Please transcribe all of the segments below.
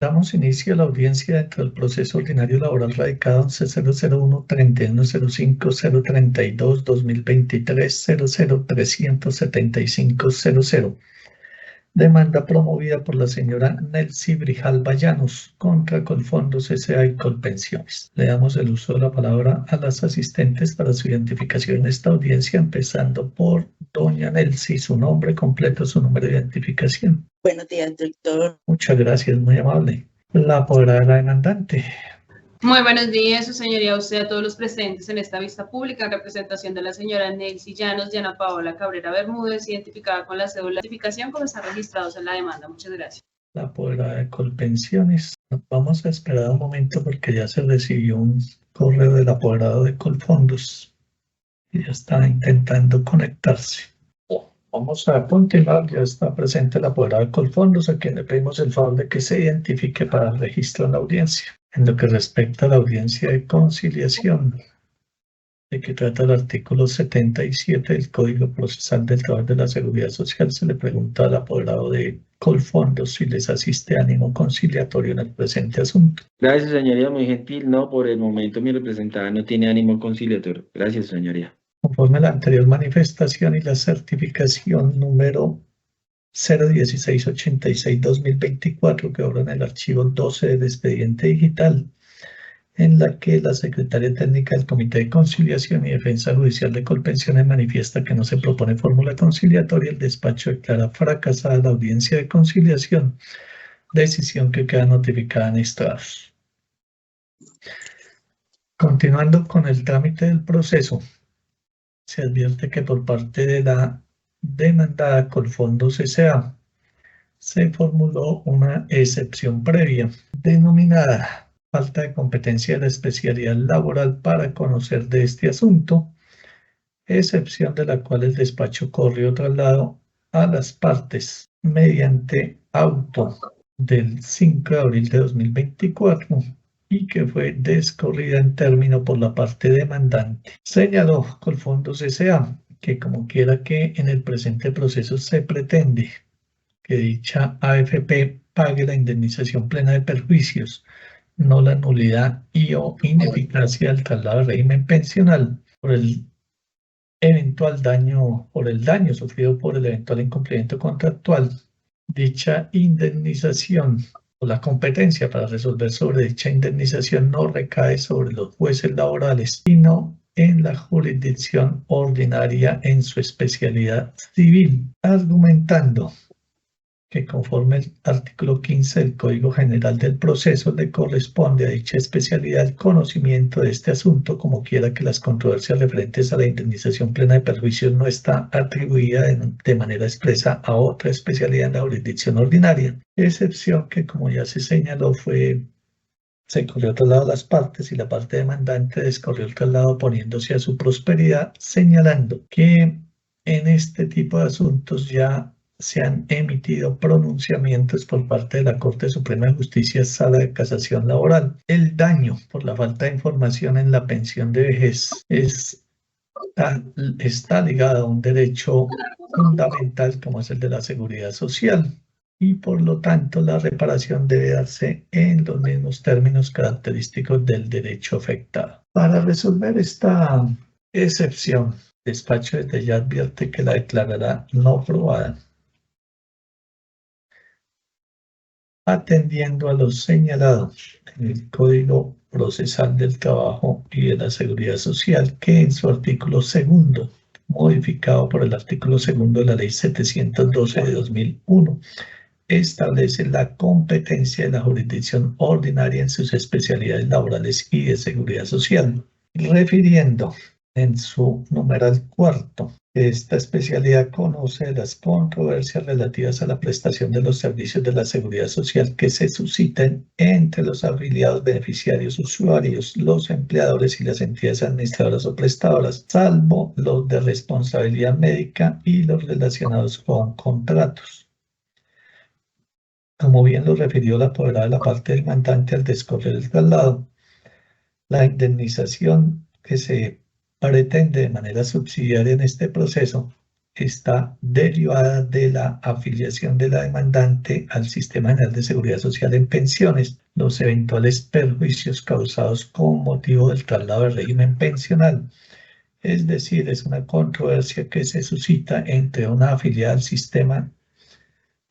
Damos inicio a la audiencia dentro del proceso ordinario laboral radicado 11-001-31-05-032-2023-00-375-00. Demanda promovida por la señora Nelcy Brijalba Llanos contra Colfondos S.A. y Colpensiones. Le damos el uso de la palabra a las asistentes para su identificación en esta audiencia, empezando por doña Nelcy, su nombre completo, su número de identificación. Buenos días, doctor. Muchas gracias, muy amable. La apoderada demandante. Muy buenos días, su señoría, a usted, a todos los presentes en esta vista pública en representación de la señora Nelcy Llanos, Diana Paola Cabrera Bermúdez, identificada con la cédula de identificación como están registrados en la demanda. Muchas gracias. La apoderada de Colpensiones. Vamos a esperar un momento porque ya se recibió un correo del apoderado de Colfondos y ya está intentando conectarse. Vamos a continuar, ya está presente el apoderado de Colfondos, a quien le pedimos el favor de que se identifique para el registro en la audiencia. En lo que respecta a la audiencia de conciliación, de que trata el artículo 77 del Código Procesal del Trabajo de la Seguridad Social, se le pregunta al apoderado de Colfondos si les asiste ánimo conciliatorio en el presente asunto. Gracias, señoría, muy gentil. No, por el momento mi representada no tiene ánimo conciliatorio. Gracias, señoría. Conforme a la anterior manifestación y la certificación número 01686-2024 que obra en el archivo 12 del expediente digital, en la que la secretaria técnica del Comité de Conciliación y Defensa Judicial de Colpensiones manifiesta que no se propone fórmula conciliatoria, el despacho declara fracasada la audiencia de conciliación, decisión que queda notificada en estados. Continuando con el trámite del proceso, se advierte que por parte de la demandada Colfondos S.A. se formuló una excepción previa, denominada falta de competencia de la especialidad laboral para conocer de este asunto, excepción de la cual el despacho corrió traslado a las partes mediante auto del 5 de abril de 2024 y que fue descorrida en término por la parte demandante. Señaló Colfondos S.A. que como quiera que en el presente proceso se pretende que dicha AFP pague la indemnización plena de perjuicios, no la nulidad y o ineficacia del traslado de régimen pensional por el daño sufrido por el eventual incumplimiento contractual. Dicha indemnización o la competencia para resolver sobre dicha indemnización no recae sobre los jueces laborales, sino en la jurisdicción ordinaria en su especialidad civil, argumentando que conforme al artículo 15 del Código General del Proceso le corresponde a dicha especialidad el conocimiento de este asunto, como quiera que las controversias referentes a la indemnización plena de perjuicios no está atribuida de manera expresa a otra especialidad en la jurisdicción ordinaria, excepción que, como ya se señaló, se corrió el traslado a las partes y la parte demandante descorrió el traslado oponiéndose a su prosperidad, señalando que en este tipo de asuntos ya se han emitido pronunciamientos por parte de la Corte Suprema de Justicia, Sala de Casación Laboral. El daño por la falta de información en la pensión de vejez está ligado a un derecho fundamental como es el de la seguridad social y por lo tanto la reparación debe darse en los mismos términos característicos del derecho afectado. Para resolver esta excepción, el despacho desde ya advierte que la declarará no probada, atendiendo a lo señalado en el Código Procesal del Trabajo y de la Seguridad Social, que en su artículo segundo, modificado por el artículo segundo de la Ley 712 de 2001, establece la competencia de la jurisdicción ordinaria en sus especialidades laborales y de seguridad social, refiriendo en su numeral cuarto que esta especialidad conoce las controversias relativas a la prestación de los servicios de la seguridad social que se susciten entre los afiliados, beneficiarios, usuarios, los empleadores y las entidades administradoras o prestadoras, salvo los de responsabilidad médica y los relacionados con contratos. Como bien lo refirió la apoderada de la parte demandante al descorrer el traslado, la indemnización que se pretende de manera subsidiaria en este proceso está derivada de la afiliación de la demandante al Sistema General de Seguridad Social en pensiones, los eventuales perjuicios causados con motivo del traslado del régimen pensional. Es decir, es una controversia que se suscita entre una afiliada al Sistema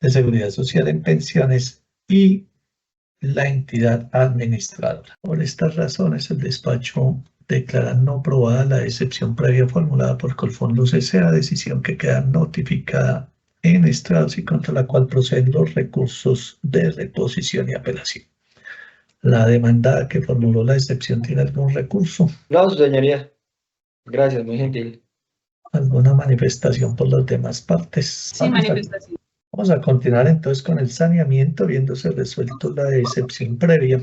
de Seguridad Social en pensiones y la entidad administradora. Por estas razones, el despacho declara no probada la excepción previa formulada por Colfondos S.A., decisión que queda notificada en estrados y contra la cual proceden los recursos de reposición y apelación. ¿La demandada que formuló la excepción tiene algún recurso? No, su señoría. Gracias, muy gentil. ¿Alguna manifestación por las demás partes? Sin manifestación. Vamos a continuar entonces con el saneamiento, viéndose resuelto la excepción previa.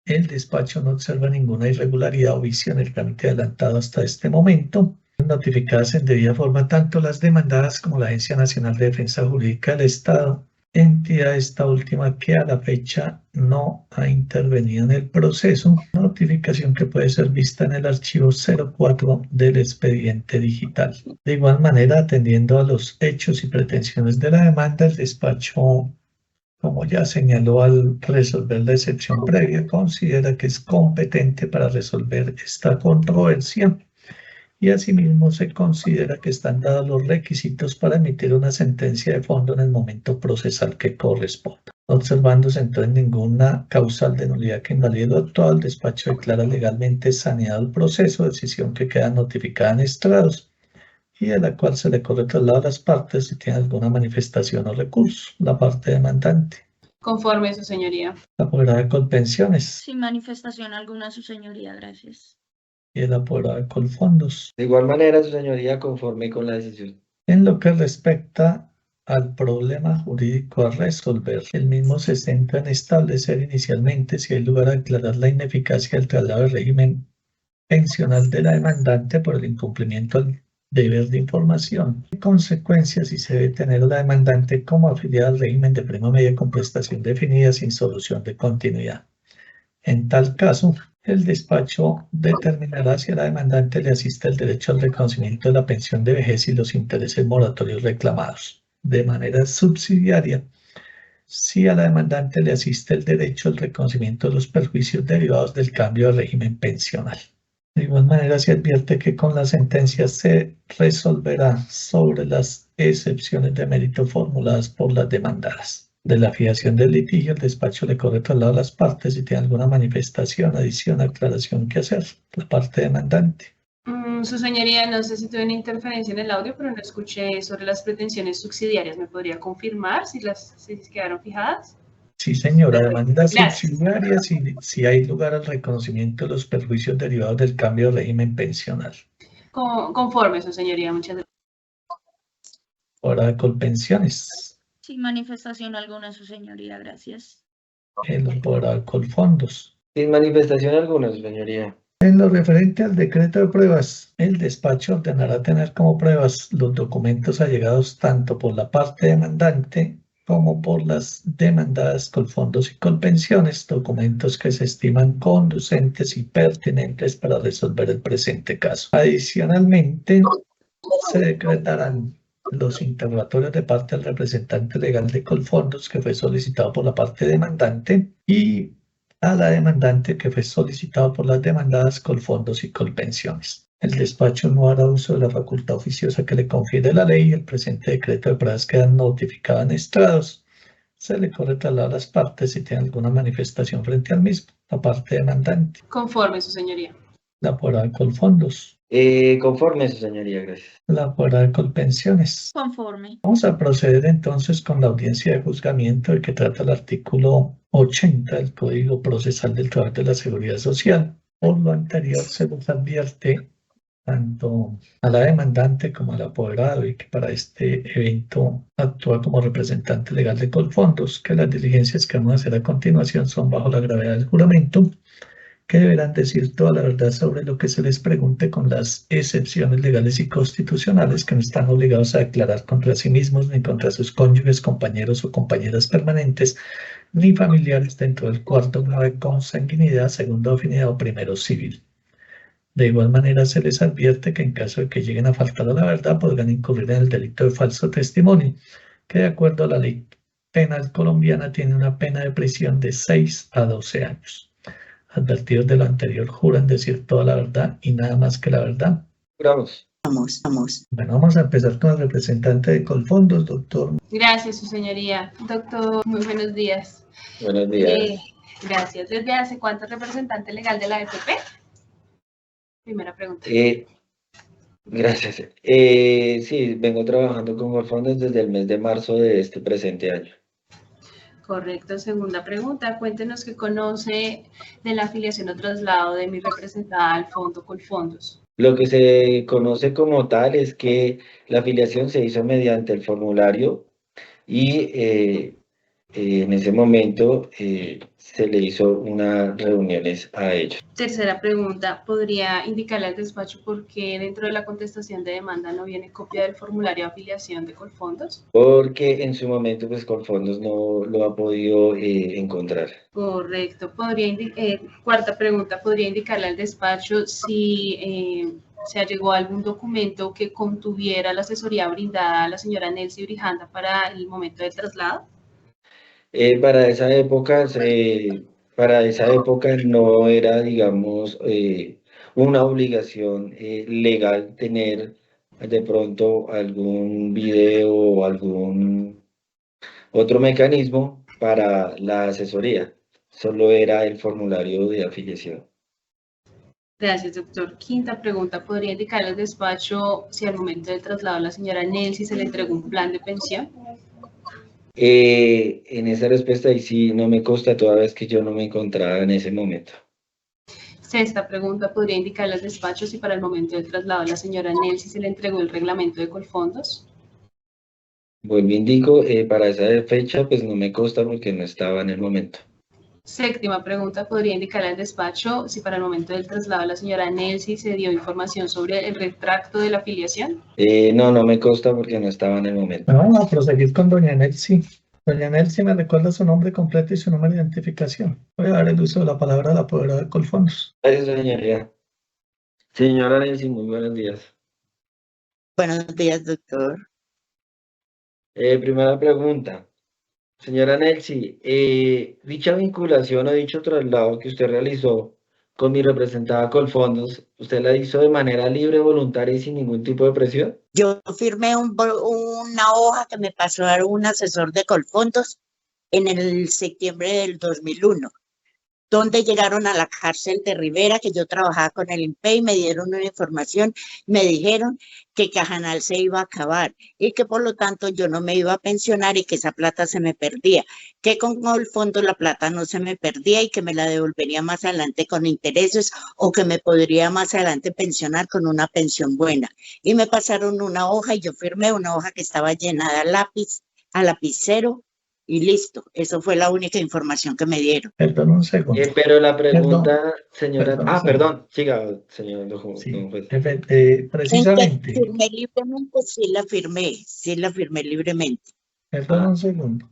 El despacho no observa ninguna irregularidad o vicio en el trámite adelantado hasta este momento. Notificadas en debida forma tanto las demandadas como la Agencia Nacional de Defensa Jurídica del Estado, entidad esta última que a la fecha no ha intervenido en el proceso. Notificación que puede ser vista en el archivo 04 del expediente digital. De igual manera, atendiendo a los hechos y pretensiones de la demanda, el despacho, como ya señaló al resolver la excepción previa, considera que es competente para resolver esta controversia y asimismo se considera que están dados los requisitos para emitir una sentencia de fondo en el momento procesal que corresponda. No observándose entonces ninguna causal de nulidad que invalide lo actuado, el despacho declara legalmente saneado el proceso, decisión que queda notificada en estrados y a la cual se le corre traslado a las partes si tiene alguna manifestación o recurso. La parte demandante. Conforme, su señoría. La apoderada de Colpensiones. Sin manifestación alguna, su señoría, gracias. Y el apoderado de Colfondos. De igual manera, su señoría, conforme con la decisión. En lo que respecta al problema jurídico a resolver, el mismo se centra en establecer inicialmente si hay lugar a declarar la ineficacia del traslado del régimen pensional de la demandante por el incumplimiento del deber de información. En consecuencia, si se debe tener a la demandante como afiliada al régimen de prima media con prestación definida sin solución de continuidad. En tal caso, el despacho determinará si a la demandante le asiste el derecho al reconocimiento de la pensión de vejez y los intereses moratorios reclamados. De manera subsidiaria, si a la demandante le asiste el derecho al reconocimiento de los perjuicios derivados del cambio de régimen pensional. De igual manera, se advierte que con la sentencia se resolverá sobre las excepciones de mérito formuladas por las demandadas. De la fijación del litigio, el despacho le corre traslado a las partes si tiene alguna manifestación, adición, aclaración que hacer. La parte demandante. Su señoría, no sé si tuve una interferencia en el audio, pero no escuché sobre las pretensiones subsidiarias. ¿Me podría confirmar si quedaron fijadas? Sí, señora, demanda subsidiaria si hay lugar al reconocimiento de los perjuicios derivados del cambio de régimen pensional. Conforme, su señoría, muchas gracias. Ahora de Colpensiones. Sin manifestación alguna, su señoría, gracias. El apoderado de Colfondos. Sin manifestación alguna, su señoría. En lo referente al decreto de pruebas, el despacho ordenará tener como pruebas los documentos allegados tanto por la parte demandante como por las demandadas Colfondos y Colpensiones, documentos que se estiman conducentes y pertinentes para resolver el presente caso. Adicionalmente, se decretarán los interrogatorios de parte del representante legal de Colfondos, que fue solicitado por la parte demandante, y a la demandante, que fue solicitado por las demandadas Colfondos y Colpensiones. El despacho no hará uso de la facultad oficiosa que le confiere la ley y el presente decreto de pruebas queda notificado en estrados. Se le corre traslado a las partes si tiene alguna manifestación frente al mismo. La parte demandante. Conforme, su señoría. La apoderada de Colfondos. Conforme, su señoría, gracias. La apoderada de Colpensiones. Conforme. Vamos a proceder entonces con la audiencia de juzgamiento de que trata el artículo 80 del Código Procesal del Trabajo de la Seguridad Social. Por lo anterior, se nos advierte tanto a la demandante como al apoderado y que para este evento actúa como representante legal de Colfondos, que las diligencias que vamos a hacer a continuación son bajo la gravedad del juramento, que deberán decir toda la verdad sobre lo que se les pregunte con las excepciones legales y constitucionales, que no están obligados a declarar contra sí mismos ni contra sus cónyuges, compañeros o compañeras permanentes, ni familiares dentro del cuarto grado de consanguinidad, segundo afinidad o primero civil. De igual manera, se les advierte que en caso de que lleguen a faltar a la verdad, podrán incurrir en el delito de falso testimonio, que de acuerdo a la ley penal colombiana tiene una pena de prisión de 6 a 12 años. Advertidos de lo anterior, juran decir toda la verdad y nada más que la verdad. Juramos. Bueno, vamos a empezar con el representante de Colfondos, doctor. Gracias, su señoría. Doctor, muy buenos días. Buenos días. Gracias. ¿Desde hace cuánto es representante legal de la AFP? Primera pregunta. Gracias. Sí, vengo trabajando con Colfondos desde el mes de marzo de este presente año. Correcto. Segunda pregunta. Cuéntenos qué conoce de la afiliación o traslado de mi representada al Fondo Colfondos. Lo que se conoce como tal es que la afiliación se hizo mediante el formulario y en ese momento se le hizo unas reuniones a ellos. Tercera pregunta, ¿podría indicarle al despacho por qué dentro de la contestación de demanda no viene copia del formulario de afiliación de Colfondos? Porque en su momento pues Colfondos no lo ha podido encontrar. Correcto. Cuarta pregunta, ¿podría indicarle al despacho si se allegó a algún documento que contuviera la asesoría brindada a la señora Nelcy Brijanda para el momento del traslado? Para esa época no era, digamos, una obligación legal tener de pronto algún video o algún otro mecanismo para la asesoría. Solo era el formulario de afiliación. Gracias, doctor. Quinta pregunta, ¿podría indicar al despacho si al momento del traslado a la señora Nelcy se le entregó un plan de pensión? En esa respuesta ahí sí no me consta toda vez que yo no me encontraba en ese momento. Sexta pregunta, ¿podría indicarle al despacho si para el momento del traslado a la señora Nelcy se le entregó el reglamento de Colfondos? Vuelvo indico, para esa fecha pues no me consta porque no estaba en el momento. Séptima pregunta, ¿podría indicarle al despacho si para el momento del traslado a la señora Nelcy se dio información sobre el retracto de la afiliación? No me consta porque no estaba en el momento. Vamos a proseguir con doña Nelcy. Doña Nelcy, ¿me recuerda su nombre completo y su número de identificación? Voy a dar el uso de la palabra a la apoderada de Colfondos. Gracias, señoría. Señora Nancy, muy buenos días. Buenos días, doctor. Primera pregunta. Señora Nelcy, dicha vinculación o dicho traslado que usted realizó con mi representada Colfondos, ¿usted la hizo de manera libre, voluntaria y sin ningún tipo de presión? Yo firmé una hoja que me pasó a dar un asesor de Colfondos en el septiembre del 2001, donde llegaron a la cárcel de Rivera, que yo trabajaba con el INPEI, me dieron una información, me dijeron que Cajanal se iba a acabar y que por lo tanto yo no me iba a pensionar y que esa plata se me perdía, que con el fondo la plata no se me perdía y que me la devolvería más adelante con intereses o que me podría más adelante pensionar con una pensión buena. Y me pasaron una hoja y yo firmé una hoja que estaba llena de lápiz, a lapicero, y listo, eso fue la única información que me dieron. Perdón un segundo. Pero la pregunta, señora... perdón, perdón, siga, señor. Sí, don juez. precisamente. Firmé libremente, sí la firmé libremente. Perdón un segundo.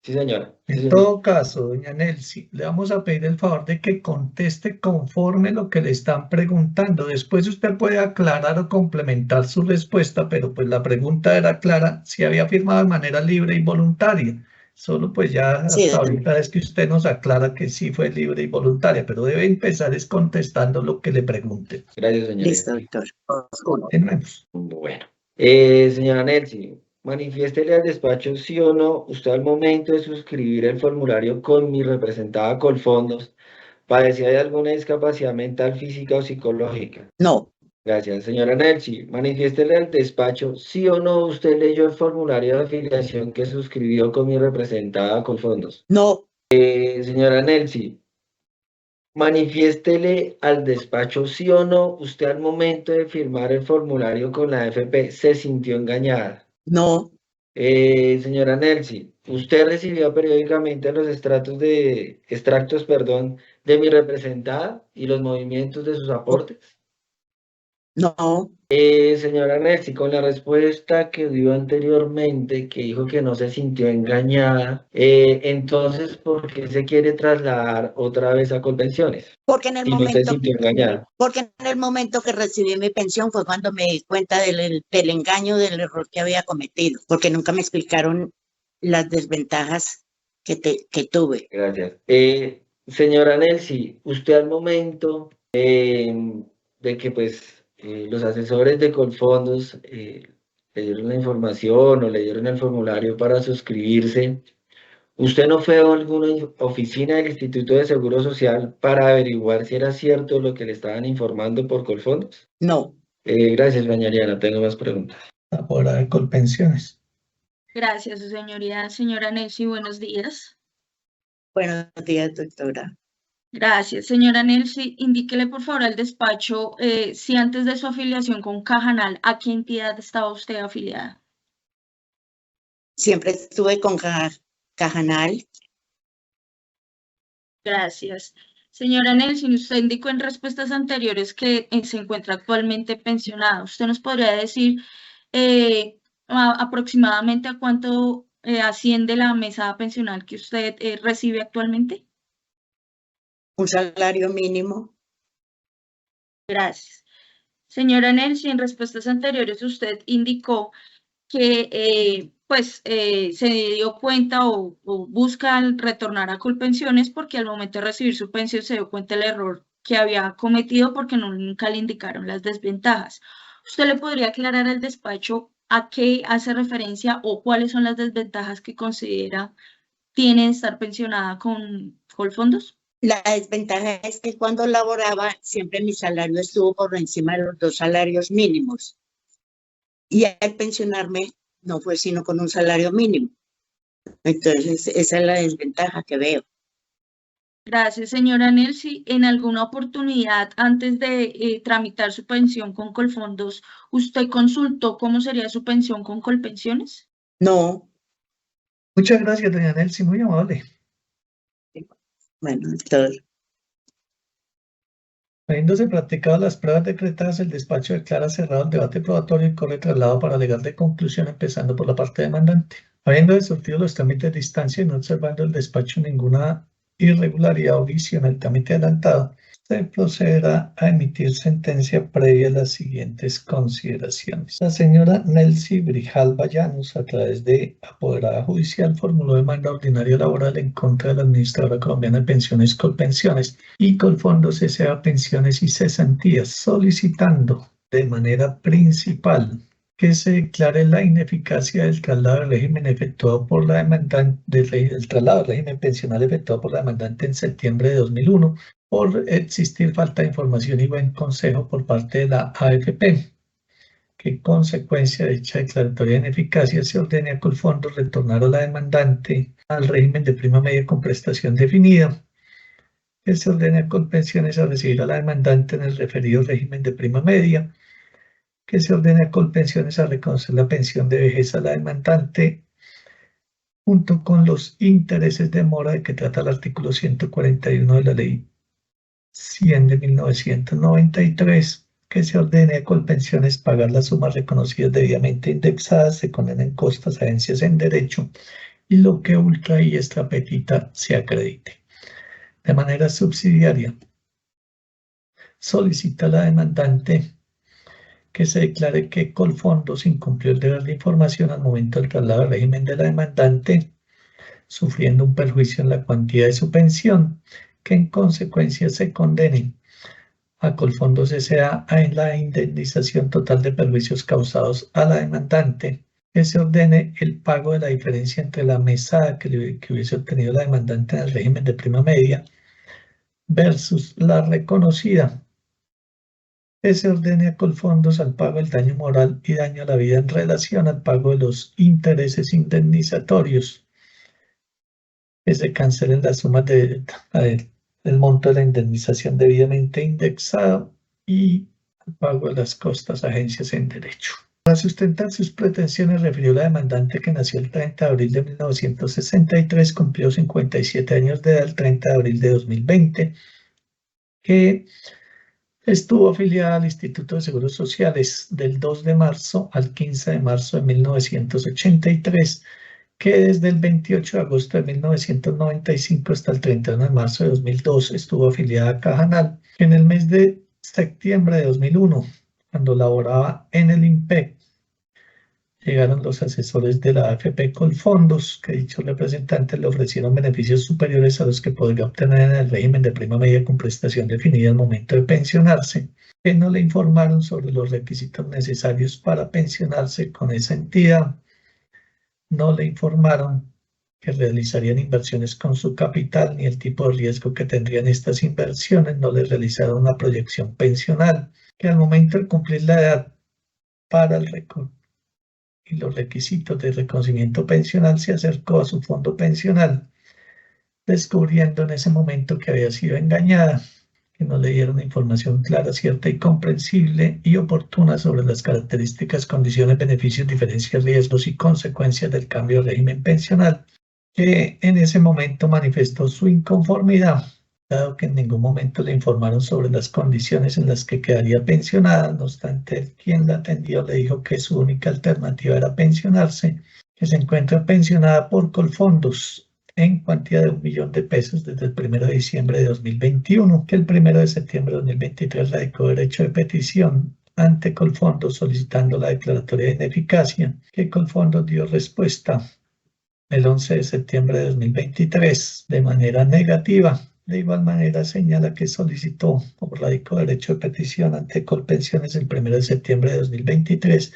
Sí, señora. Sí, En señor. todo caso, doña Nelcy, le vamos a pedir el favor de que conteste conforme lo que le están preguntando. Después usted puede aclarar o complementar su respuesta, pero pues la pregunta era clara si había firmado de manera libre y voluntaria. Solo pues ya Sí, hasta ahorita es que usted nos aclara que sí fue libre y voluntaria, pero debe empezar es contestando lo que le pregunten. Gracias, señora. listo, doctor. Tenemos. Bueno. Señora Nelcy, manifiéstele al despacho sí o no, usted al momento de suscribir el formulario con mi representada Colfondos, ¿padecía de alguna discapacidad mental, física o psicológica? No, Gracias, señora Nelcy. Manifiéstele al despacho sí o no, usted leyó el formulario de afiliación que suscribió con mi representada Colfondos. no, Señora Nelcy, manifiéstele al despacho sí o no, usted al momento de firmar el formulario con la AFP se sintió engañada. no, Señora Nelcy, ¿usted recibió periódicamente los extractos de mi representada y los movimientos de sus aportes? No, Señora Nelsi, con la respuesta que dio anteriormente, que dijo que no se sintió engañada, entonces, ¿por qué se quiere trasladar otra vez a Colpensiones? porque en el Si no se momento, sintió engañada. porque en el momento que recibí mi pensión fue cuando me di cuenta del engaño, del error que había cometido, porque nunca me explicaron las desventajas que tuve. Gracias. Señora Nelsi, usted al momento de que pues los asesores de Colfondos le dieron la información o le dieron el formulario para suscribirse, ¿usted no fue a alguna oficina del Instituto de Seguro Social para averiguar si era cierto lo que le estaban informando por Colfondos? No, Gracias, doña Ariana. Tengo más preguntas. Apoderada de Colpensiones. Gracias, su señoría. Señora Nelsi, buenos días. buenos días, doctora. Gracias. Señora Nelsi, indíquele por favor al despacho si antes de su afiliación con Cajanal, ¿a qué entidad estaba usted afiliada? Siempre estuve con Cajanal. Gracias. Señora Nelson, usted indicó en respuestas anteriores que se encuentra actualmente pensionada. ¿Usted nos podría decir aproximadamente a cuánto asciende la mesada pensional que usted recibe actualmente? Un salario mínimo. Gracias. Señora Nelson, en respuestas anteriores usted indicó que se dio cuenta o busca retornar a Colpensiones porque al momento de recibir su pensión se dio cuenta del error que había cometido porque nunca le indicaron las desventajas. ¿Usted le podría aclarar al despacho a qué hace referencia o cuáles son las desventajas que considera tiene estar pensionada con Colfondos? La desventaja es que cuando laboraba siempre mi salario estuvo por encima de los 2 salarios mínimos. Y al pensionarme no fue sino con un salario mínimo. Entonces, esa es la desventaja que veo. Gracias, señora Nelsi. ¿En alguna oportunidad antes de tramitar su pensión con Colfondos, usted consultó cómo sería su pensión con Colpensiones? No, Muchas gracias, doña Nelsi, muy amable. bueno, todo. Habiéndose practicado las pruebas decretadas, el despacho declara cerrado el debate probatorio y corre traslado para alegar de conclusión, empezando por la parte demandante. Habiendo surtido los trámites de instancia y no observando el despacho ninguna irregularidad o vicio en el trámite adelantado, se procederá a emitir sentencia previa a las siguientes consideraciones. La señora Nelsi Grijalva Llanos, a través de apoderada judicial, formuló demanda ordinaria laboral en contra de la Administradora Colombiana de Pensiones Colpensiones y Colfondos S.A. Pensiones y Cesantías, solicitando de manera principal que se declare la ineficacia del traslado del régimen efectuado por la demandante, del traslado del régimen pensional efectuado por la demandante en septiembre de 2001 por existir falta de información y buen consejo por parte de la AFP, que consecuencia de dicha declaratoria de ineficacia se ordene a Colfondos retornar a la demandante al régimen de prima media con prestación definida, que se ordene a Colpensiones a recibir a la demandante en el referido régimen de prima media, que se ordene a Colpensiones a reconocer la pensión de vejez a la demandante, junto con los intereses de mora de que trata el artículo 141 de la Ley 100 de 1993, que se ordene a Colpensiones pagar las sumas reconocidas debidamente indexadas, se condenen costas a agencias en derecho y lo que ultra y extra petita se acredite. De manera subsidiaria, solicita a la demandante que se declare que Colfondos incumplió el deber de información al momento del traslado al régimen de la demandante, sufriendo un perjuicio en la cuantía de su pensión, que en consecuencia se condene a Colfondos S.A. en la indemnización total de perjuicios causados a la demandante, que se ordene el pago de la diferencia entre la mesada que hubiese obtenido la demandante en el régimen de prima media versus la reconocida, que se ordene a Colfondos al pago del daño moral y daño a la vida en relación al pago de los intereses indemnizatorios, que se cancelen las sumas del monto de la indemnización debidamente indexado y el pago de las costas a agencias en derecho. Para sustentar sus pretensiones, refirió la demandante que nació el 30 de abril de 1963, cumplió 57 años de edad el 30 de abril de 2020, que Estuvo afiliada al Instituto de Seguros Sociales del 2 de marzo al 15 de marzo de 1983, que desde el 28 de agosto de 1995 hasta el 31 de marzo de 2002 estuvo afiliada a Cajanal. En el mes de septiembre de 2001, cuando laboraba en el INPEC, llegaron los asesores de la AFP Colfondos, que dichos representantes le ofrecieron beneficios superiores a los que podría obtener en el régimen de prima media con prestación definida al momento de pensionarse, que no le informaron sobre los requisitos necesarios para pensionarse con esa entidad. No le informaron que realizarían inversiones con su capital ni el tipo de riesgo que tendrían estas inversiones. No le realizaron una proyección pensional, que al momento de cumplir la edad para el récord y los requisitos de reconocimiento pensional, se acercó a su fondo pensional, descubriendo en ese momento que había sido engañada, que no le dieron información clara, cierta y comprensible y oportuna sobre las características, condiciones, beneficios, diferencias, riesgos y consecuencias del cambio de régimen pensional, que en ese momento manifestó su inconformidad, dado que en ningún momento le informaron sobre las condiciones en las que quedaría pensionada. No obstante, quien la atendió le dijo que su única alternativa era pensionarse, que se encuentra pensionada por Colfondos en cuantía de 1 millón de pesos desde el 1 de diciembre de 2021, que el 1 de septiembre de 2023 radicó derecho de petición ante Colfondos solicitando la declaratoria de ineficacia, que Colfondos dio respuesta el 11 de septiembre de 2023 de manera negativa. De igual manera señala que solicitó o radicó derecho de petición ante Colpensiones el 1 de septiembre de 2023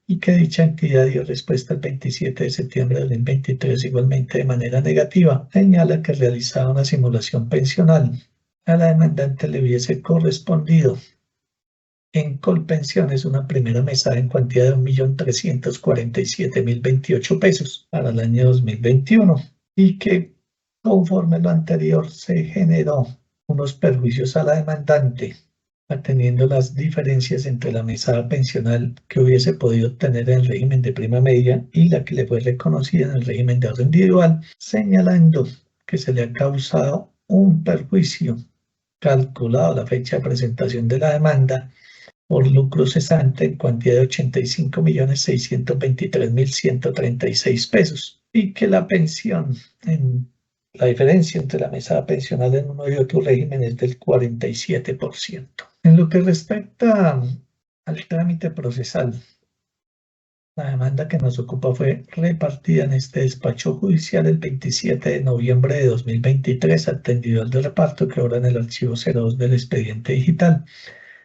y que dicha entidad dio respuesta el 27 de septiembre de 2023 igualmente de manera negativa. Señala que realizaba una simulación pensional. A la demandante le hubiese correspondido en Colpensiones una primera mesada en cuantía de 1.347.028 pesos para el año 2021 y que conforme lo anterior se generó unos perjuicios a la demandante, atendiendo las diferencias entre la mesada pensional que hubiese podido obtener en el régimen de prima media y la que le fue reconocida en el régimen de ahorro individual, señalando que se le ha causado un perjuicio calculado a la fecha de presentación de la demanda por lucro cesante en cuantía de 85.623.136 pesos y que la pensión, la diferencia entre la mesada pensional en uno y otro régimen es del 47%. En lo que respecta al trámite procesal, la demanda que nos ocupa fue repartida en este despacho judicial el 27 de noviembre de 2023, atendido al de reparto que obra en el archivo 02 del expediente digital.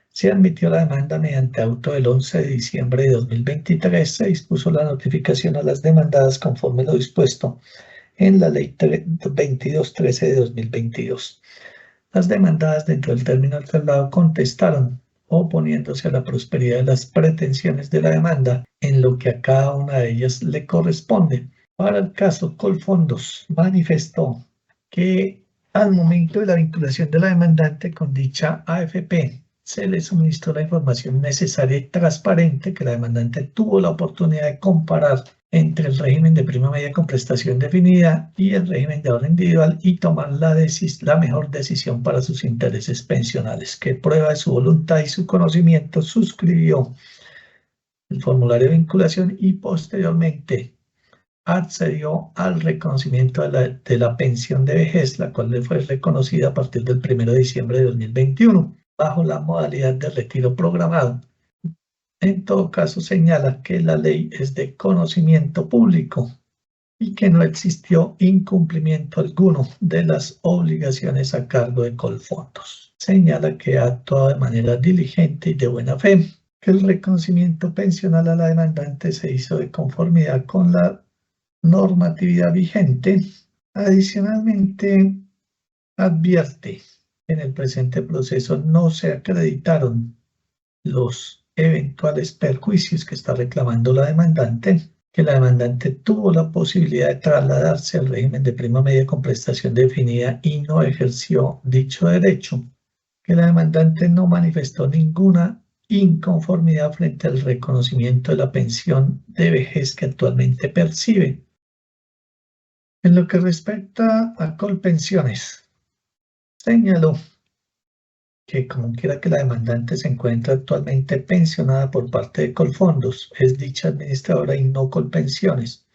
Se admitió la demanda mediante auto del 11 de diciembre de 2023. Se dispuso la notificación a las demandadas conforme lo dispuesto en la Ley 2213 de 2022. Las demandadas dentro del término del traslado contestaron oponiéndose a la prosperidad de las pretensiones de la demanda en lo que a cada una de ellas le corresponde. Para el caso Colfondos, manifestó que al momento de la vinculación de la demandante con dicha AFP, se le suministró la información necesaria y transparente que la demandante tuvo la oportunidad de comparar entre el régimen de prima media con prestación definida y el régimen de ahorro individual y tomar la mejor decisión para sus intereses pensionales, que prueba de su voluntad y su conocimiento suscribió el formulario de vinculación y posteriormente accedió al reconocimiento de la pensión de vejez, la cual le fue reconocida a partir del 1 de diciembre de 2021. Bajo la modalidad de retiro programado. En todo caso, señala que la ley es de conocimiento público y que no existió incumplimiento alguno de las obligaciones a cargo de Colfondos. Señala que ha actuado de manera diligente y de buena fe, que el reconocimiento pensional a la demandante se hizo de conformidad con la normatividad vigente. Adicionalmente, advierte en el presente proceso no se acreditaron los eventuales perjuicios que está reclamando la demandante, que la demandante tuvo la posibilidad de trasladarse al régimen de prima media con prestación definida y no ejerció dicho derecho, que la demandante no manifestó ninguna inconformidad frente al reconocimiento de la pensión de vejez que actualmente percibe. En lo que respecta a Colpensiones, señaló que como quiera que la demandante se encuentra actualmente pensionada por parte de Colfondos, es dicha administradora y no Colpensiones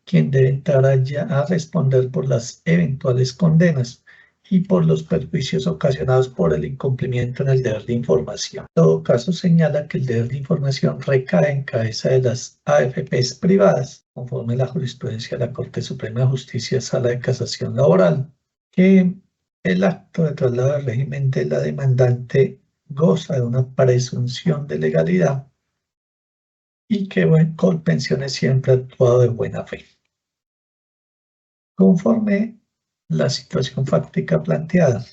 quien debe entrar a responder por las eventuales condenas y por los perjuicios ocasionados por el incumplimiento en el deber de información. En todo caso, señala que el deber de información recae en cabeza de las AFPs privadas, conforme a la jurisprudencia de la Corte Suprema de Justicia, Sala de Casación Laboral, que el acto de traslado del régimen de la demandante goza de una presunción de legalidad y que Colpensiones siempre ha actuado de buena fe. Conforme la situación fáctica planteada,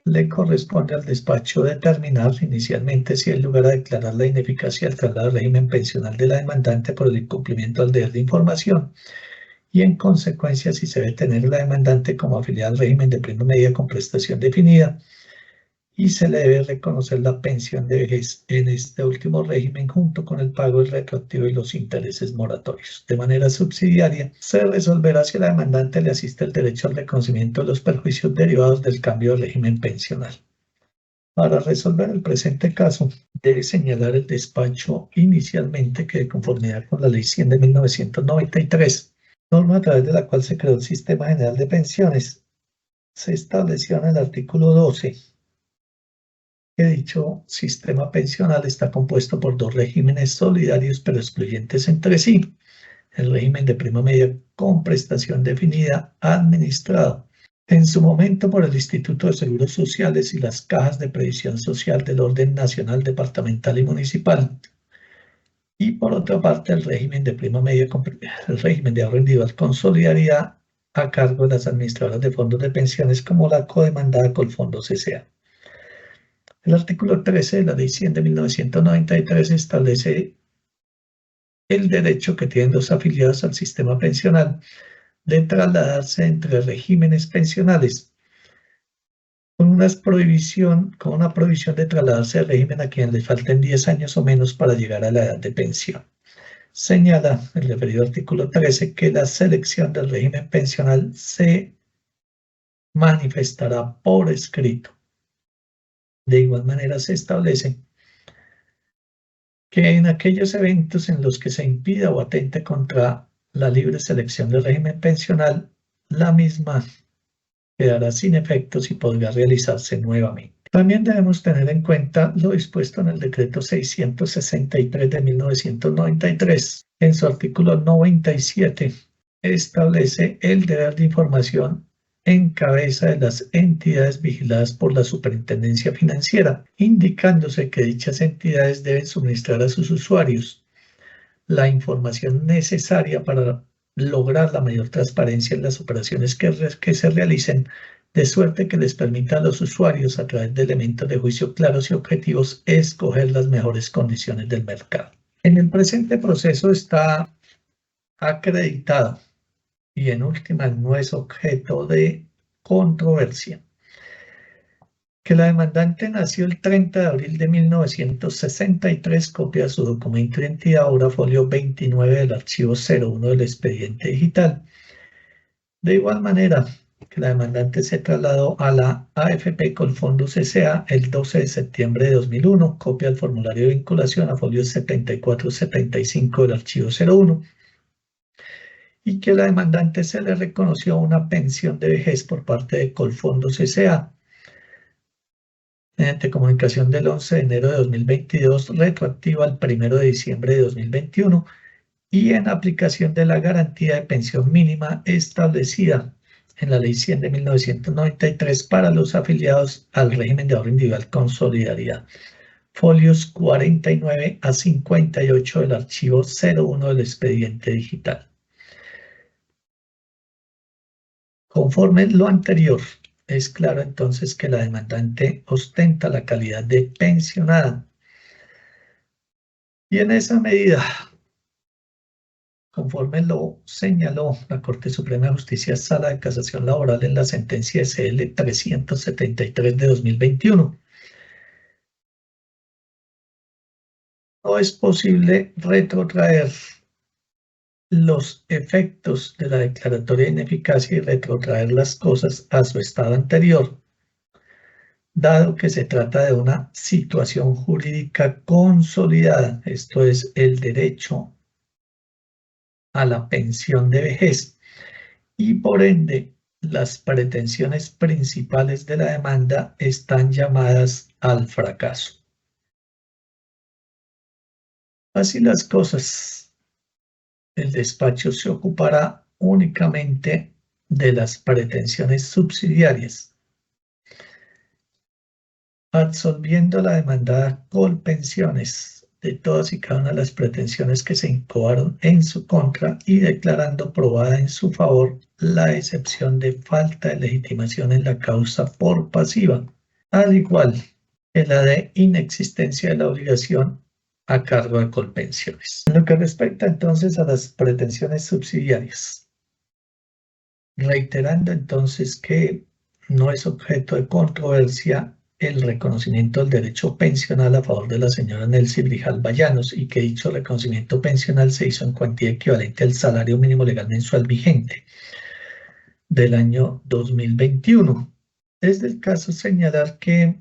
le corresponde al despacho determinar inicialmente si hay lugar a declarar la ineficacia del traslado del régimen pensional de la demandante por el incumplimiento del deber de información y en consecuencia si se debe tener la demandante como afiliada al régimen de prima media con prestación definida y se le debe reconocer la pensión de vejez en este último régimen junto con el pago del retroactivo y los intereses moratorios. De manera subsidiaria, se resolverá si a la demandante le asiste el derecho al reconocimiento de los perjuicios derivados del cambio de régimen pensional. Para resolver el presente caso, debe señalar el despacho inicialmente que de conformidad con la Ley 100 de 1993, norma a través de la cual se creó el Sistema General de Pensiones, se estableció en el artículo 12 que dicho sistema pensional está compuesto por dos regímenes solidarios pero excluyentes entre sí. El régimen de prima media con prestación definida administrado en su momento por el Instituto de Seguros Sociales y las cajas de previsión social del orden nacional, departamental y municipal. Y por otra parte el régimen de prima media, el régimen de ahorro individual con solidaridad a cargo de las administradoras de fondos de pensiones como la codemandada Colfondos S.A. El artículo 13 de la Ley 100 de 1993 establece el derecho que tienen los afiliados al sistema pensional de trasladarse entre regímenes pensionales, con una prohibición de trasladarse de régimen a quienes les falten 10 años o menos para llegar a la edad de pensión. Señala el referido artículo 13 que la selección del régimen pensional se manifestará por escrito. De igual manera se establece que en aquellos eventos en los que se impida o atente contra la libre selección del régimen pensional, la misma quedará sin efectos y podrá realizarse nuevamente. También debemos tener en cuenta lo dispuesto en el decreto 663 de 1993. En su artículo 97 establece el deber de información en cabeza de las entidades vigiladas por la Superintendencia Financiera, indicándose que dichas entidades deben suministrar a sus usuarios la información necesaria para lograr la mayor transparencia en las operaciones que se realicen, de suerte que les permita a los usuarios, a través de elementos de juicio claros y objetivos, escoger las mejores condiciones del mercado. En el presente proceso está acreditado y en última no es objeto de controversia, que la demandante nació el 30 de abril de 1963, copia de su documento de identidad, ahora folio 29 del archivo 01 del expediente digital. De igual manera, que la demandante se trasladó a la AFP Colfondos S.A. el 12 de septiembre de 2001, copia del formulario de vinculación a folio 74-75 del archivo 01. Y que a la demandante se le reconoció una pensión de vejez por parte de Colfondos S.A. mediante comunicación del 11 de enero de 2022, retroactiva al 1 de diciembre de 2021, y en aplicación de la garantía de pensión mínima establecida en la Ley 100 de 1993 para los afiliados al régimen de ahorro individual con solidaridad. Folios 49 a 58 del archivo 01 del expediente digital. Conforme lo anterior, es claro entonces que la demandante ostenta la calidad de pensionada. Y en esa medida, conforme lo señaló la Corte Suprema de Justicia, Sala de Casación Laboral en la sentencia SL 373 de 2021, no es posible retrotraer los efectos de la declaratoria de ineficacia y retrotraer las cosas a su estado anterior, dado que se trata de una situación jurídica consolidada, esto es el derecho a la pensión de vejez, y por ende las pretensiones principales de la demanda están llamadas al fracaso. Así las cosas, el despacho se ocupará únicamente de las pretensiones subsidiarias, absolviendo la demandada Colpensiones de todas y cada una de las pretensiones que se incoaron en su contra y declarando probada en su favor la excepción de falta de legitimación en la causa por pasiva, al igual que la de inexistencia de la obligación a cargo de Colpensiones. En lo que respecta entonces a las pretensiones subsidiarias, reiterando entonces que no es objeto de controversia el reconocimiento del derecho pensional a favor de la señora Nelcy Grijalva Llanos y que dicho reconocimiento pensional se hizo en cuantía equivalente al salario mínimo legal mensual vigente del año 2021. Es del caso señalar que,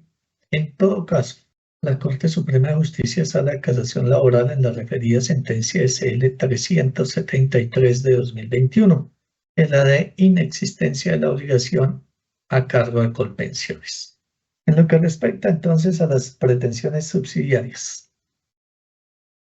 en todo caso, la Corte Suprema de Justicia Sala de Casación Laboral en la referida sentencia SL 373 de 2021, en la de inexistencia de la obligación a cargo de Colpensiones. En lo que respecta entonces a las pretensiones subsidiarias,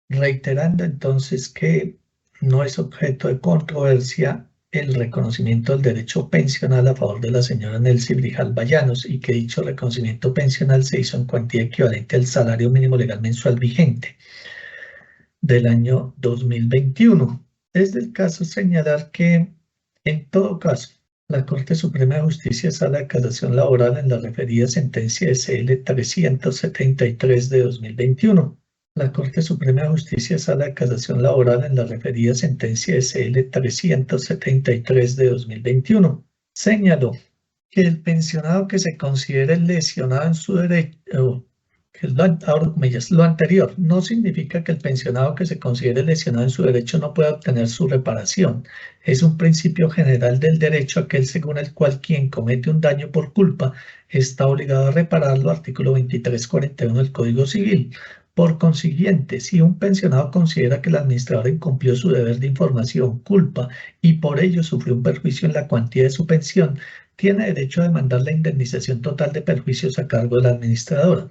reiterando entonces que no es objeto de controversia el reconocimiento del derecho pensional a favor de la señora Nelcy Grijalva Llanos y que dicho reconocimiento pensional se hizo en cuantía equivalente al salario mínimo legal mensual vigente del año 2021. Es del caso señalar que, en todo caso, la Corte Suprema de Justicia Sala de Casación Laboral en la referida sentencia SL 373 de 2021, la Corte Suprema de Justicia Sala de Casación Laboral en la referida sentencia SL 373 de 2021, señaló que el pensionado que se considere lesionado en su derecho, que es lo anterior, no significa que el pensionado que se considere lesionado en su derecho no pueda obtener su reparación. Es un principio general del derecho aquel según el cual quien comete un daño por culpa está obligado a repararlo, artículo 2341 del Código Civil. Por consiguiente, si un pensionado considera que el administrador incumplió su deber de información, culpa, y por ello sufrió un perjuicio en la cuantía de su pensión, tiene derecho a demandar la indemnización total de perjuicios a cargo de la administradora.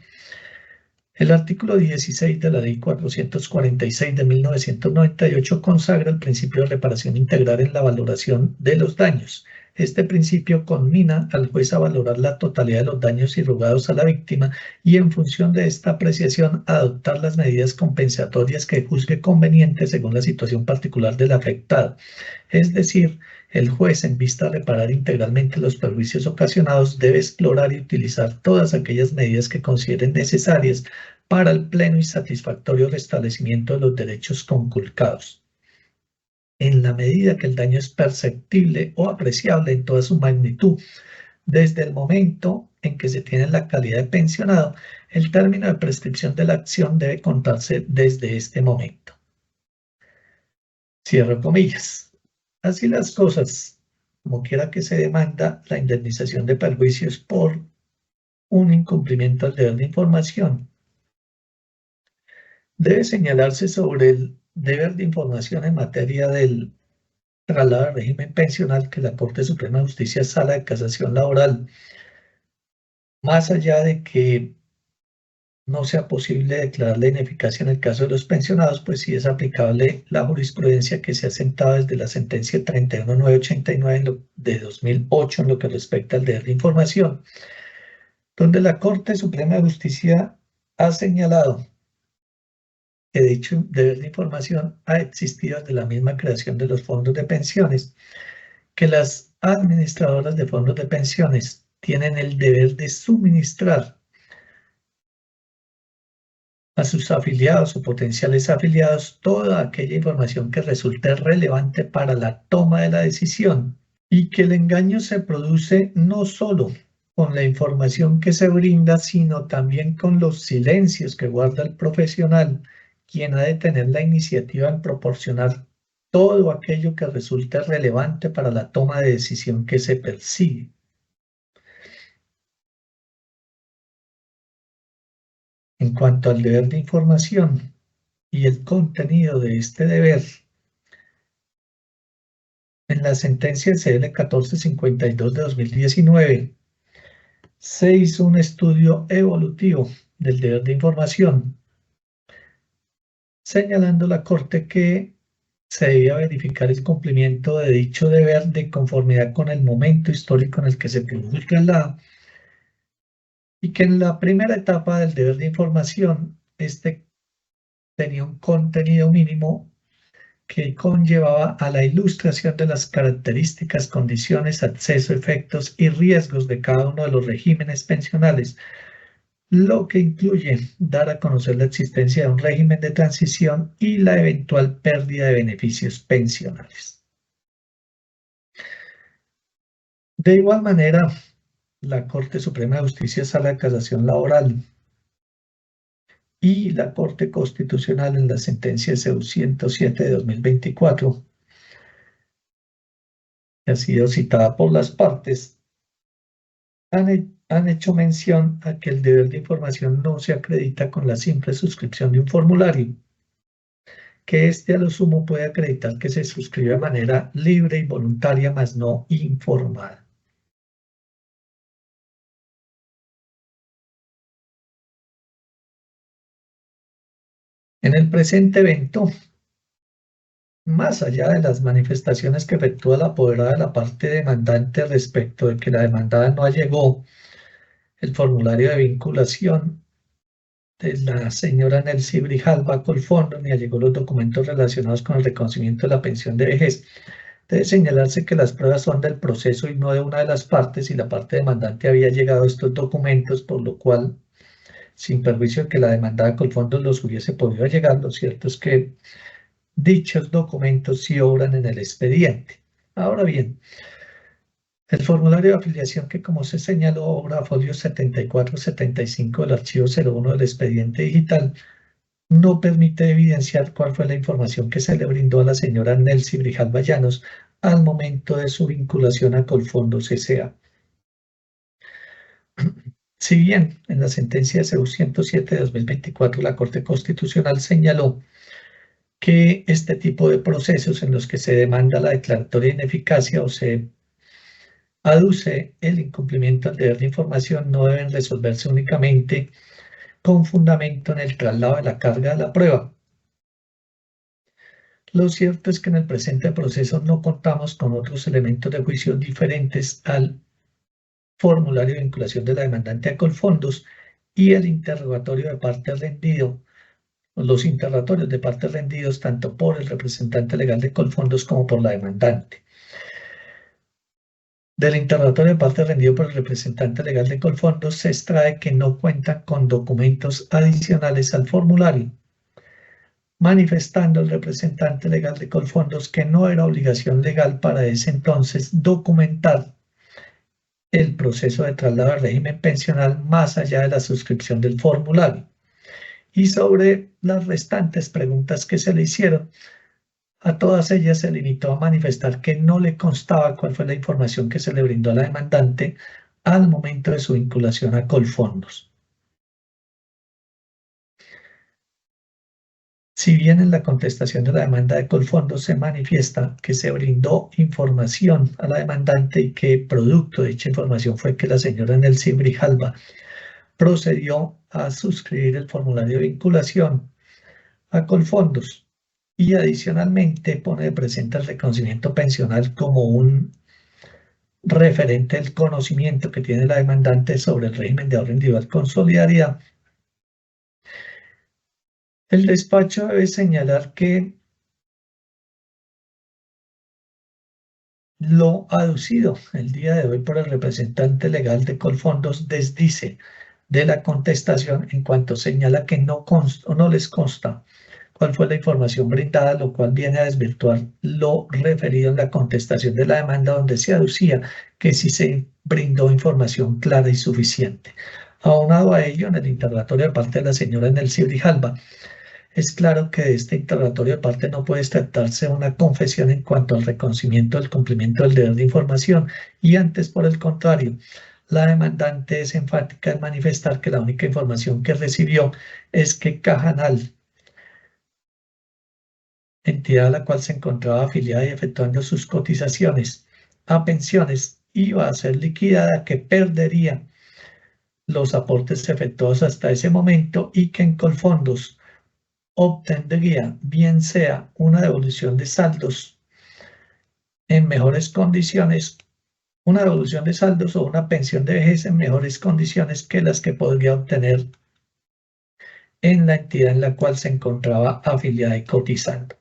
El artículo 16 de la Ley 446 de 1998 consagra el principio de reparación integral en la valoración de los daños. Este principio conmina al juez a valorar la totalidad de los daños irrogados a la víctima y en función de esta apreciación adoptar las medidas compensatorias que juzgue convenientes según la situación particular del afectado. Es decir, el juez, en vista de reparar integralmente los perjuicios ocasionados, debe explorar y utilizar todas aquellas medidas que consideren necesarias para el pleno y satisfactorio restablecimiento de los derechos conculcados. En la medida que el daño es perceptible o apreciable en toda su magnitud, desde el momento en que se tiene la calidad de pensionado, el término de prescripción de la acción debe contarse desde este momento. Cierro comillas. Así las cosas, como quiera que se demanda la indemnización de perjuicios por un incumplimiento al deber de información, debe señalarse sobre el deber de información en materia del traslado al régimen pensional que la Corte Suprema de Justicia Sala de Casación Laboral, más allá de que no sea posible declarar la ineficacia en el caso de los pensionados, pues sí es aplicable la jurisprudencia que se ha sentado desde la sentencia 31989 de 2008 en lo que respecta al deber de información, donde la Corte Suprema de Justicia ha señalado que dicho deber de información ha existido desde la misma creación de los fondos de pensiones, que las administradoras de fondos de pensiones tienen el deber de suministrar a sus afiliados o potenciales afiliados toda aquella información que resulte relevante para la toma de la decisión y que el engaño se produce no solo con la información que se brinda, sino también con los silencios que guarda el profesional, quien ha de tener la iniciativa en proporcionar todo aquello que resulte relevante para la toma de decisión que se persigue. En cuanto al deber de información y el contenido de este deber, en la sentencia CL 1452 de 2019, se hizo un estudio evolutivo del deber de información, señalando la Corte que se debía verificar el cumplimiento de dicho deber de conformidad con el momento histórico en el que se produjo el traslado, y que en la primera etapa del deber de información, este tenía un contenido mínimo que conllevaba a la ilustración de las características, condiciones, acceso, efectos y riesgos de cada uno de los regímenes pensionales, lo que incluye dar a conocer la existencia de un régimen de transición y la eventual pérdida de beneficios pensionales. De igual manera, la Corte Suprema de Justicia, Sala de Casación Laboral, y la Corte Constitucional en la sentencia CEU 107 de 2024, que ha sido citada por las partes, han hecho mención a que el deber de información no se acredita con la simple suscripción de un formulario, que éste a lo sumo puede acreditar que se suscribe de manera libre y voluntaria, mas no informada. En el presente evento, más allá de las manifestaciones que efectúa la apoderada de la parte demandante respecto de que la demandada no allegó el formulario de vinculación de la señora Nelcy Grijalva Colfondo, ni allegó los documentos relacionados con el reconocimiento de la pensión de vejez, debe señalarse que las pruebas son del proceso y no de una de las partes, y la parte demandante había llegado a estos documentos, por lo cual, sin perjuicio de que la demandada Colfondo los hubiese podido llegar, lo cierto es que dichos documentos sí obran en el expediente. Ahora bien, el formulario de afiliación, que como se señaló obra a folio 74-75 del archivo 01 del expediente digital, no permite evidenciar cuál fue la información que se le brindó a la señora Nelcy Grijalva Llanos al momento de su vinculación a Colfondos S.A. Si bien en la sentencia CEU 107 de 2024 la Corte Constitucional señaló que este tipo de procesos en los que se demanda la declaratoria de ineficacia o se aduce el incumplimiento del deber de información no deben resolverse únicamente con fundamento en el traslado de la carga de la prueba. Lo cierto es que en el presente proceso no contamos con otros elementos de juicio diferentes al formulario de vinculación de la demandante a Colfondos y el interrogatorio de parte rendido, los interrogatorios de parte rendidos tanto por el representante legal de Colfondos como por la demandante. Del interrogatorio de parte rendido por el representante legal de Colfondos se extrae que no cuentan con documentos adicionales al formulario, manifestando el representante legal de Colfondos que no era obligación legal para ese entonces documentar el proceso de traslado al régimen pensional más allá de la suscripción del formulario. Y sobre las restantes preguntas que se le hicieron, a todas ellas se limitó a manifestar que no le constaba cuál fue la información que se le brindó a la demandante al momento de su vinculación a Colfondos. Si bien en la contestación de la demanda de Colfondos se manifiesta que se brindó información a la demandante y que producto de dicha información fue que la señora Nelcy Grijalva procedió a suscribir el formulario de vinculación a Colfondos y adicionalmente pone de presente el reconocimiento pensional como un referente del conocimiento que tiene la demandante sobre el régimen de ahorro individual con solidaridad. El despacho debe señalar que lo aducido el día de hoy por el representante legal de Colfondos desdice de la contestación en cuanto señala que no les consta cuál fue la información brindada, lo cual viene a desvirtuar lo referido en la contestación de la demanda, donde se aducía que sí se brindó información clara y suficiente. Aunado a ello, en el interrogatorio de parte de la señora Nelcy Grijalva, es claro que de este interrogatorio de parte no puede tratarse una confesión en cuanto al reconocimiento del cumplimiento del deber de información, y antes, por el contrario, la demandante es enfática en manifestar que la única información que recibió es que Cajanal, entidad a la cual se encontraba afiliada y efectuando sus cotizaciones a pensiones, iba a ser liquidada, que perdería los aportes efectuados hasta ese momento y que en Colfondos obtendría bien sea una devolución de saldos en mejores condiciones, una devolución de saldos o una pensión de vejez en mejores condiciones que las que podría obtener en la entidad en la cual se encontraba afiliada y cotizando.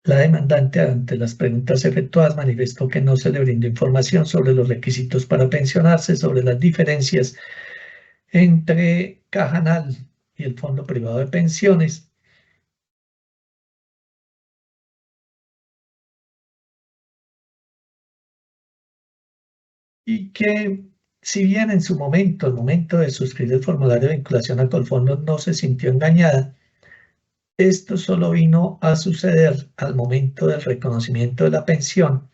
La demandante, ante las preguntas efectuadas, manifestó que no se le brindó información sobre los requisitos para pensionarse, sobre las diferencias entre Cajanal y el Fondo Privado de Pensiones, y que si bien en su momento, el momento de suscribir el formulario de vinculación a Colfondos, no se sintió engañada, esto solo vino a suceder al momento del reconocimiento de la pensión.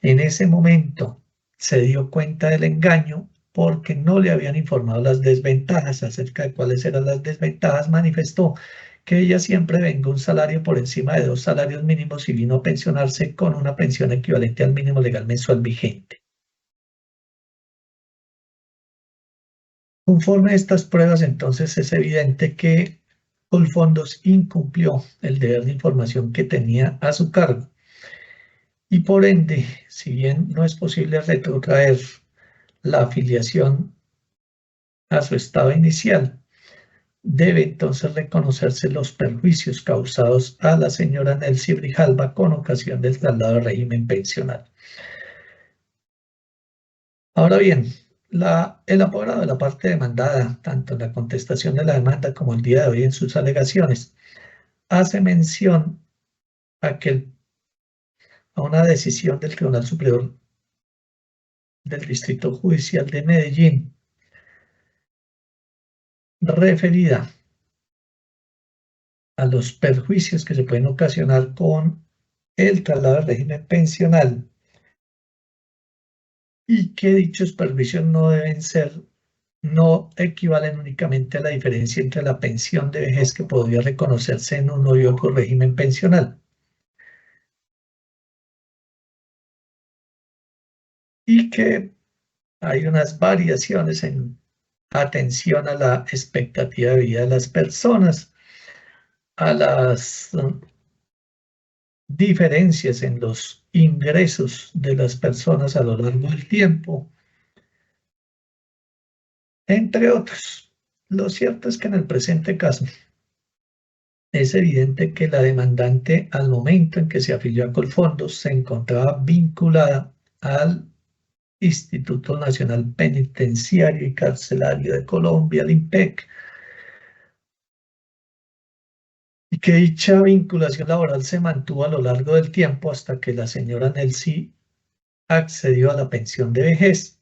En ese momento se dio cuenta del engaño porque no le habían informado las desventajas. Acerca de cuáles eran las desventajas, manifestó que ella siempre vengó un salario por encima de 2 salarios mínimos y vino a pensionarse con una pensión equivalente al mínimo legal mensual vigente. Conforme a estas pruebas, entonces es evidente que Colfondos incumplió el deber de información que tenía a su cargo. Y por ende, si bien no es posible retrotraer la afiliación a su estado inicial, debe entonces reconocerse los perjuicios causados a la señora Nelcy Grijalva con ocasión del traslado al régimen pensional. Ahora bien, el abogado de la parte demandada, tanto en la contestación de la demanda como el día de hoy en sus alegaciones, hace mención a una decisión del Tribunal Superior del Distrito Judicial de Medellín referida a los perjuicios que se pueden ocasionar con el traslado al régimen pensional, y que dichos perjuicios no equivalen únicamente a la diferencia entre la pensión de vejez que podría reconocerse en uno y otro régimen pensional, y que hay unas variaciones en atención a la expectativa de vida de las personas, a las diferencias en los ingresos de las personas a lo largo del tiempo, entre otros. Lo cierto es que en el presente caso es evidente que la demandante, al momento en que se afilió a Colfondos, se encontraba vinculada al Instituto Nacional Penitenciario y Carcelario de Colombia, el INPEC, y que dicha vinculación laboral se mantuvo a lo largo del tiempo hasta que la señora Nelcy accedió a la pensión de vejez.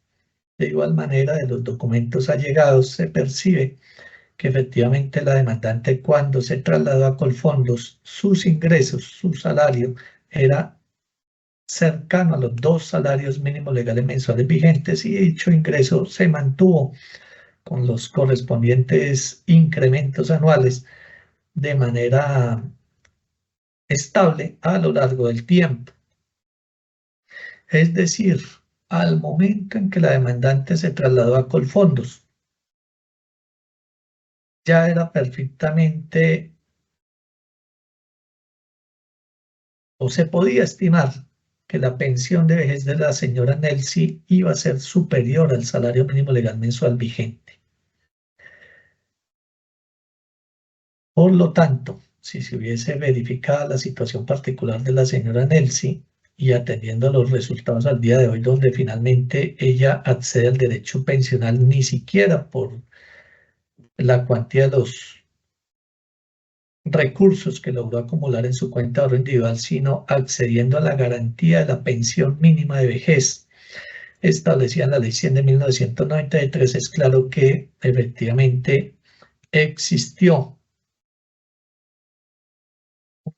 De igual manera, de los documentos allegados se percibe que efectivamente la demandante, cuando se trasladó a Colfondos, sus ingresos, su salario, era cercano a los 2 salarios mínimos legales mensuales vigentes, y dicho ingreso se mantuvo con los correspondientes incrementos anuales de manera estable a lo largo del tiempo. Es decir, al momento en que la demandante se trasladó a Colfondos, ya era perfectamente, o se podía estimar, que la pensión de vejez de la señora Nelcy iba a ser superior al salario mínimo legal mensual vigente. Por lo tanto, si se hubiese verificado la situación particular de la señora Nelcy, y atendiendo a los resultados al día de hoy, donde finalmente ella accede al derecho pensional ni siquiera por la cuantía de los recursos que logró acumular en su cuenta de ahorro individual, sino accediendo a la garantía de la pensión mínima de vejez establecida en la Ley 100 de 1993, es claro que efectivamente existió un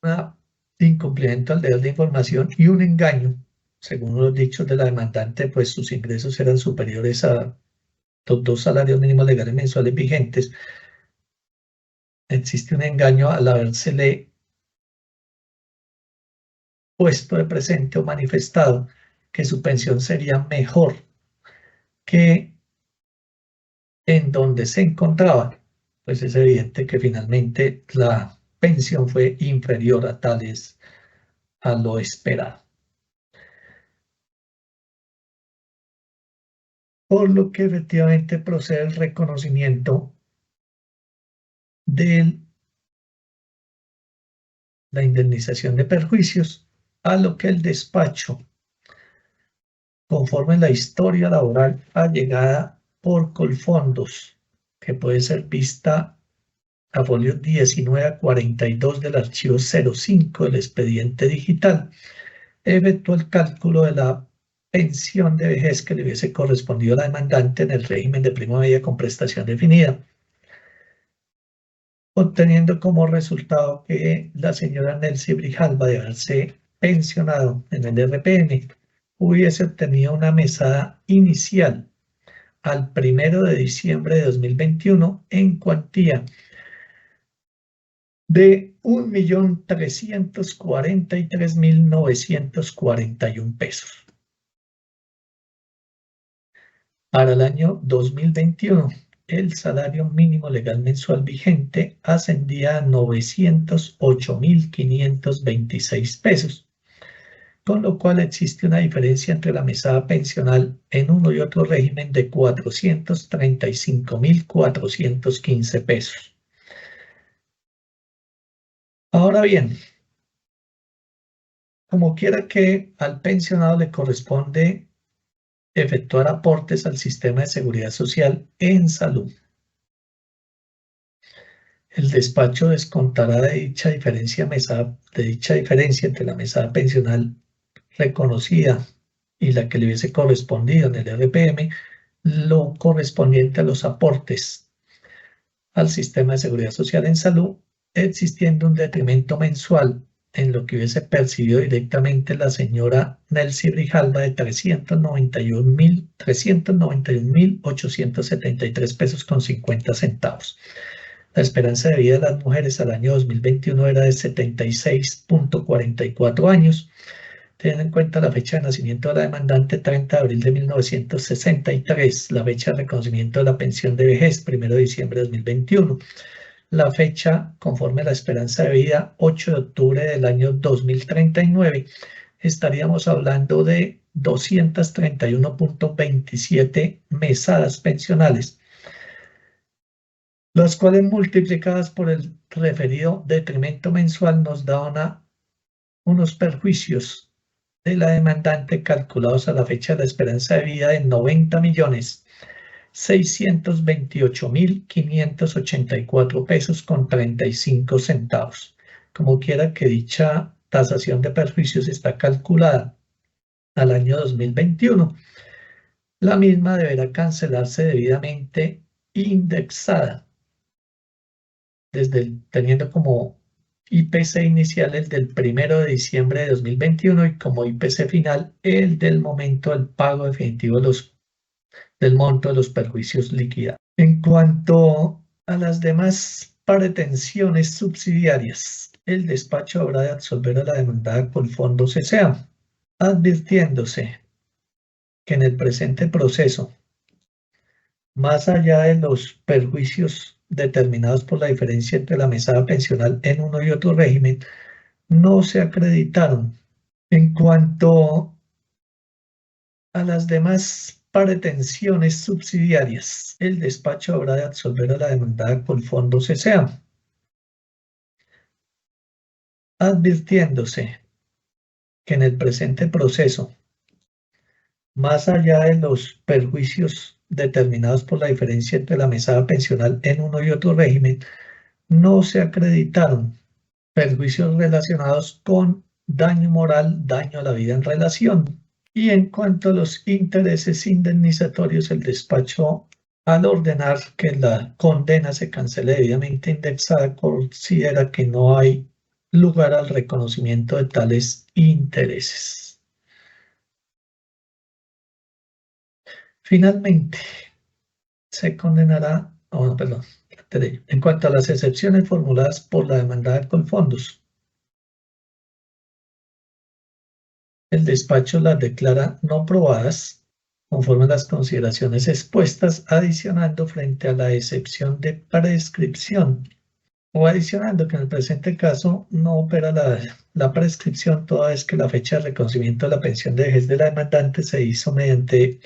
incumplimiento al deber de información y un engaño según los dichos de la demandante, pues sus ingresos eran superiores a los 2 salarios mínimos legales mensuales vigentes, existe un engaño al habérsele puesto de presente o manifestado que su pensión sería mejor que en donde se encontraba, pues es evidente que finalmente la pensión fue inferior a lo esperado. Por lo que efectivamente procede el reconocimiento de la indemnización de perjuicios, a lo que el despacho, conforme la historia laboral allegada por Colfondos, que puede ser vista a folio 19 a 42 del archivo 05 del expediente digital, efectuó el cálculo de la pensión de vejez que le hubiese correspondido a la demandante en el régimen de prima media con prestación definida, obteniendo como resultado que la señora Nelcy Brijalba, de haberse pensionado en el RPM, hubiese obtenido una mesada inicial al 1 de diciembre de 2021 en cuantía de 1.343.941 pesos. Para el año 2021, el salario mínimo legal mensual vigente ascendía a 908.526 pesos, con lo cual existe una diferencia entre la mesada pensional en uno y otro régimen de 435.415 pesos. Ahora bien, como quiera que al pensionado le corresponde efectuar aportes al sistema de seguridad social en salud, el despacho descontará de dicha diferencia entre la mesada pensional reconocida y la que le hubiese correspondido en el RPM, lo correspondiente a los aportes al sistema de seguridad social en salud, existiendo un detrimento mensual en lo que hubiese percibido directamente la señora Nelcy Brijalba de 391.873 pesos con 50 centavos. La esperanza de vida de las mujeres al año 2021 era de 76.44 años, teniendo en cuenta la fecha de nacimiento de la demandante, 30 de abril de 1963, la fecha de reconocimiento de la pensión de vejez, 1 de diciembre de 2021, la fecha conforme a la esperanza de vida, 8 de octubre del año 2039, estaríamos hablando de 231.27 mesadas pensionales, las cuales multiplicadas por el referido detrimento mensual nos da unos perjuicios de la demandante calculados a la fecha de la esperanza de vida de 90.628.584 pesos con 35 centavos. Como quiera que dicha tasación de perjuicios está calculada al año 2021, la misma deberá cancelarse debidamente indexada, teniendo como IPC inicial el del 1 de diciembre de 2021 y como IPC final el del momento del pago definitivo del monto de los perjuicios liquidados. En cuanto a las demás pretensiones subsidiarias, el despacho habrá de absolver a la demandada Colfondos S.A., advirtiéndose que en el presente proceso, más allá de los perjuicios determinados por la diferencia entre la mesada pensional en uno y otro régimen, no se acreditaron. En cuanto a las demás pretensiones subsidiarias, el despacho habrá de absolver a la demandada Colfondos S.A., advirtiéndose que en el presente proceso, más allá de los perjuicios determinados por la diferencia entre la mesada pensional en uno y otro régimen, no se acreditaron perjuicios relacionados con daño moral, daño a la vida en relación. Y en cuanto a los intereses indemnizatorios, el despacho, al ordenar que la condena se cancele debidamente indexada, considera que no hay lugar al reconocimiento de tales intereses. Finalmente, se condenará, en cuanto a las excepciones formuladas por la demandada Colfondos, el despacho las declara no probadas conforme a las consideraciones expuestas, adicionando frente a la excepción de prescripción o adicionando que en el presente caso no opera la prescripción toda vez que la fecha de reconocimiento de la pensión de vejez de la demandante se hizo mediante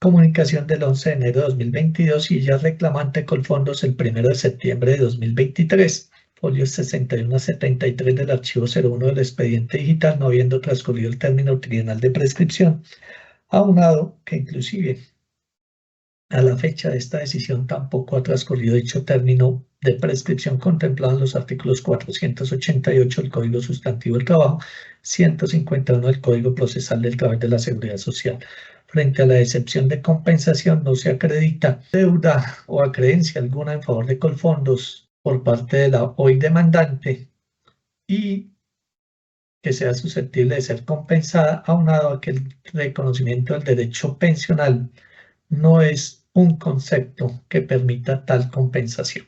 comunicación del 11 de enero de 2022 y ella reclamante Colfondos el 1 de septiembre de 2023, folios 61 a 73 del archivo 01 del expediente digital, no habiendo transcurrido el término trienal de prescripción, aunado que inclusive a la fecha de esta decisión tampoco ha transcurrido dicho término de prescripción contemplado en los artículos 488 del Código Sustantivo del Trabajo, 151 del Código Procesal del Trabajo y de la Seguridad Social. Frente a la excepción de compensación, no se acredita deuda o acreencia alguna en favor de Colfondos por parte de la hoy demandante y que sea susceptible de ser compensada, aunado a que el reconocimiento del derecho pensional no es un concepto que permita tal compensación.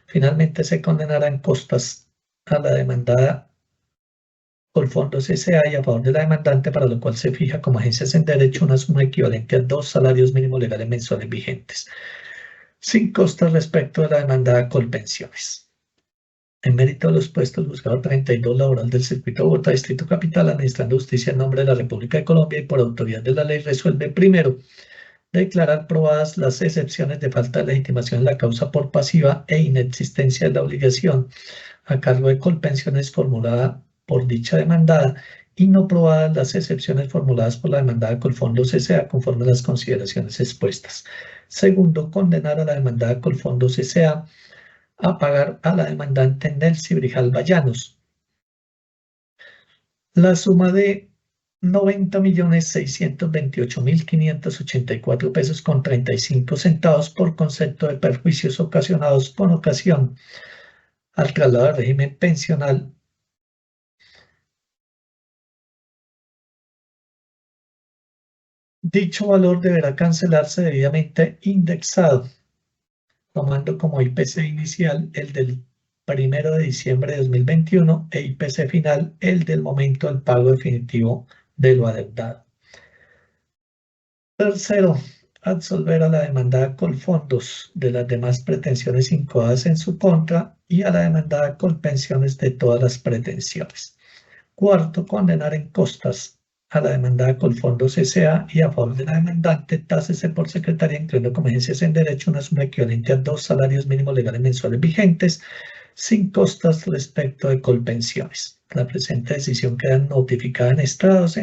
Finalmente, se condenarán costas a la demandada Colfondos S.A. y a favor de la demandante, para lo cual se fija como agencias en derecho una suma equivalente a 2 salarios mínimos legales mensuales vigentes, sin costas respecto de la demandada Colpensiones. En mérito de los puestos, juzgado 32 laboral del Circuito de Bogotá, Distrito Capital, administrando justicia en nombre de la República de Colombia y por autoridad de la ley, resuelve primero declarar probadas las excepciones de falta de legitimación en la causa por pasiva e inexistencia de la obligación a cargo de Colpensiones formulada por dicha demandada y no probadas las excepciones formuladas por la demandada Colfondos S.A. conforme a las consideraciones expuestas. Segundo, condenar a la demandada Colfondos S.A. a pagar a la demandante Nelcy Brijal Vallanos la suma de 90.628.584 pesos con 35 centavos por concepto de perjuicios ocasionados con ocasión al traslado del régimen pensional Dicho valor deberá cancelarse debidamente indexado, tomando como IPC inicial el del 1 de diciembre de 2021 e IPC final el del momento del pago definitivo de lo adeudado. Tercero, absolver a la demandada Colfondos de las demás pretensiones incoadas en su contra y a la demandada Colpensiones de todas las pretensiones. Cuarto, condenar en costas a la demandada Colfondos S.A. y a favor de la demandante, tásese por secretaría, incluyendo como agencias en derecho, una suma equivalente a 2 salarios mínimos legales mensuales vigentes, sin costas respecto de Colpensiones. La presente decisión queda notificada en estados